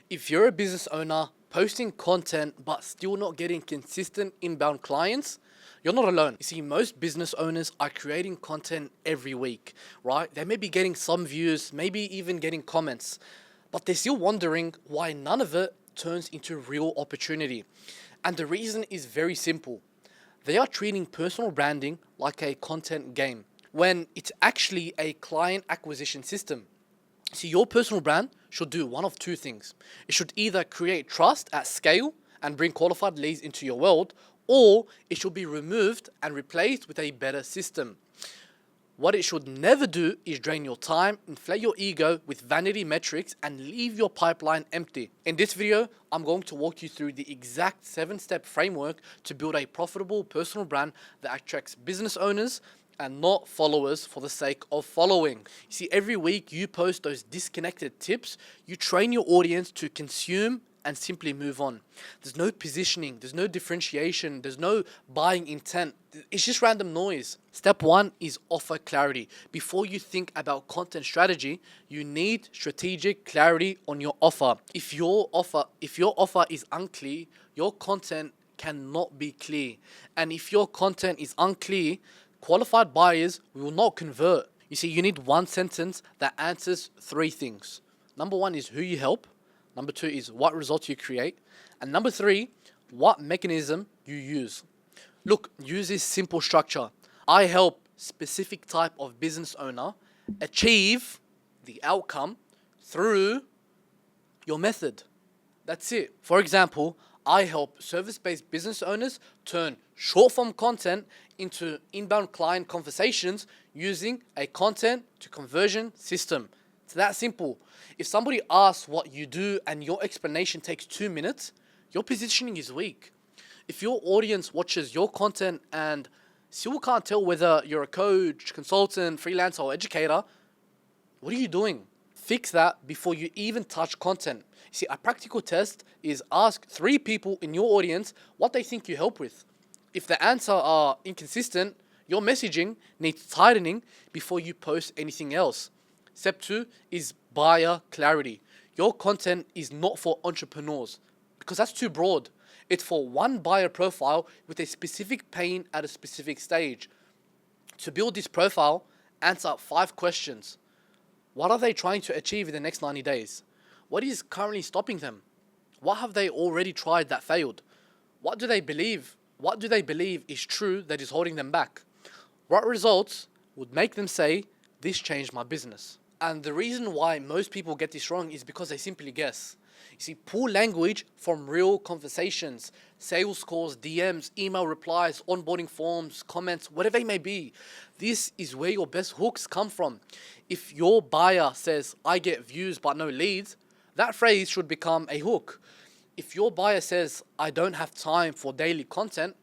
If you're a business owner posting content but still not getting consistent inbound clients, you're not alone. You see, most business owners are creating content every week, right? They may be getting some views, maybe even getting comments, but they're still wondering why none of it turns into real opportunity. And the reason is very simple. They are treating personal branding like a content game when it's actually a client acquisition system. See, your personal brand should do one of two things. It should either create trust at scale and bring qualified leads into your world, or it should be removed and replaced with a better system. What it should never do is drain your time, inflate your ego with vanity metrics, and leave your pipeline empty. In this video, I'm going to walk you through the exact 7-step framework to build a profitable personal brand that attracts business owners and not followers for the sake of following. You see, every week you post those disconnected tips, you train your audience to consume and simply move on. There's no positioning, there's no differentiation, there's no buying intent. It's just random noise. Step 1 is offer clarity. Before you think about content strategy, you need strategic clarity on your offer. If your offer is unclear, your content cannot be clear. And if your content is unclear, qualified buyers will not convert. You see, you need one sentence that answers 3 things. Number 1 is who you help. Number 2 is what results you create. And number 3, what mechanism you use. Look, use this simple structure. I help specific type of business owner achieve the outcome through your method. That's it. For example, I help service-based business owners turn short-form content into inbound client conversations using a content to conversion system. It's that simple. If somebody asks what you do and your explanation takes 2 minutes, your positioning is weak. If your audience watches your content and still can't tell whether you're a coach, consultant, freelancer, or educator, what are you doing? Fix that before you even touch content. See, a practical test is ask 3 people in your audience what they think you help with. If the answer are inconsistent, your messaging needs tightening before you post anything else. Step 2 is buyer clarity. Your content is not for entrepreneurs because that's too broad. It's for one buyer profile with a specific pain at a specific stage. To build this profile, answer 5 questions. What are they trying to achieve in the next 90 days? What is currently stopping them? What have they already tried that failed? What do they believe? What do they believe is true that is holding them back? What results would make them say, this changed my business? And the reason why most people get this wrong is because they simply guess. You see, pull language from real conversations, sales calls, DMs, email replies, onboarding forms, comments, whatever it may be. This is where your best hooks come from. If your buyer says, I get views but no leads, that phrase should become a hook. If your buyer says, I don't have time for daily content,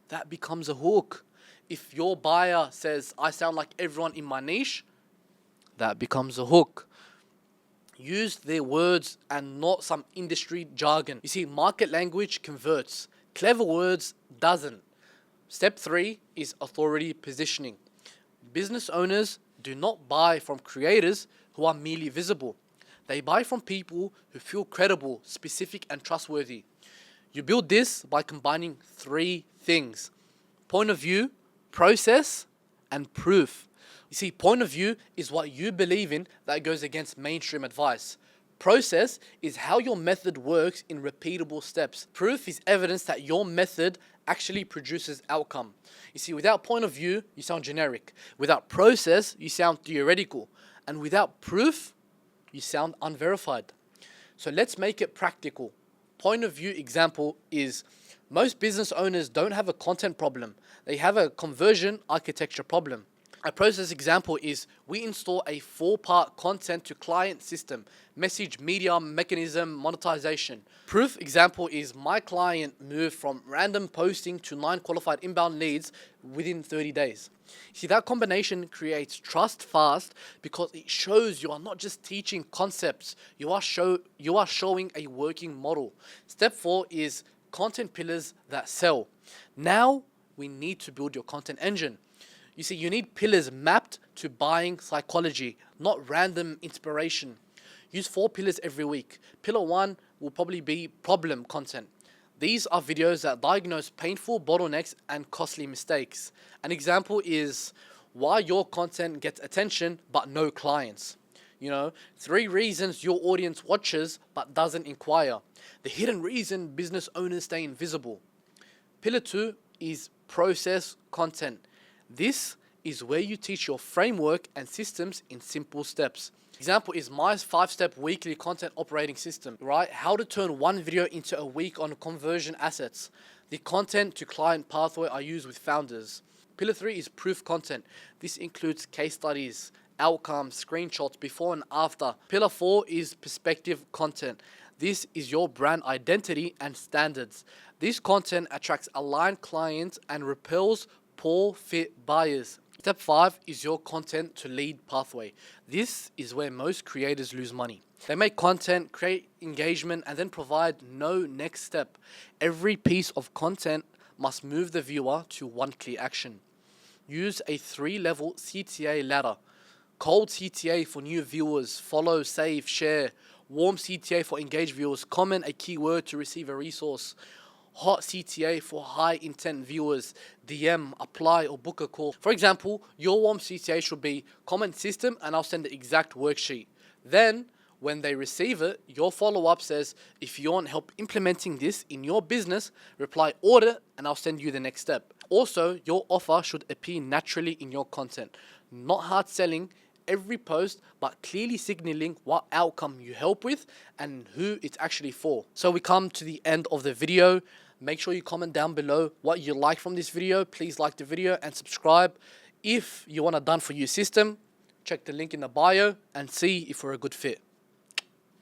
that becomes a hook. If your buyer says, I sound like everyone in my niche, that becomes a hook. Use their words and not some industry jargon. You see, market language converts. Clever words doesn't. Step 3 is authority positioning. Business owners do not buy from creators who are merely visible. They buy from people who feel credible, specific, and trustworthy. You build this by combining 3 things: point of view, process, and proof. You see, point of view is what you believe in that goes against mainstream advice. Process is how your method works in repeatable steps. Proof is evidence that your method actually produces outcome. You see, without point of view, you sound generic. Without process, you sound theoretical. And without proof, you sound unverified. So let's make it practical. Point of view example is most business owners don't have a content problem. They have a conversion architecture problem. A process example is we install a 4-part content to client system: message, media, mechanism, monetization. Proof example is my client moved from random posting to 9 qualified inbound leads within 30 days. See, that combination creates trust fast because it shows you are not just teaching concepts, you are showing a working model. Step 4 is content pillars that sell. Now we need to build your content engine. You see, you need pillars mapped to buying psychology, not random inspiration. Use 4 pillars every week. Pillar 1, will probably be problem content. These are videos that diagnose painful bottlenecks and costly mistakes. An example is why your content gets attention but no clients. 3 reasons your audience watches but doesn't inquire. The hidden reason business owners stay invisible. Pillar 2 is process content. This is where you teach your framework and systems in simple steps. Example is my 5-step weekly content operating system, right? How to turn one video into a week on conversion assets. The content to client pathway I use with founders. Pillar 3 is proof content. This includes case studies, outcomes, screenshots, before and after. Pillar 4 is perspective content. This is your brand identity and standards. This content attracts aligned clients and repels poor fit buyers. Step 5 is your content to lead pathway. This is where most creators lose money. They make content, create engagement, and then provide no next step. Every piece of content must move the viewer to one clear action. Use a 3-level CTA ladder. Cold CTA for new viewers, follow, save, share. Warm CTA for engaged viewers, comment a keyword to receive a resource. Hot CTA for high intent viewers, DM, apply, or book a call. For example, your warm CTA should be comment system and I'll send the exact worksheet. Then, when they receive it, your follow-up says, if you want help implementing this in your business, reply order and I'll send you the next step. Also, your offer should appear naturally in your content. Not hard selling every post, but clearly signaling what outcome you help with and who it's actually for. So we come to the end of the video. Make sure you comment down below what you like from this video. Please like the video and subscribe. If you want a done for you system, check the link in the bio and see if we're a good fit.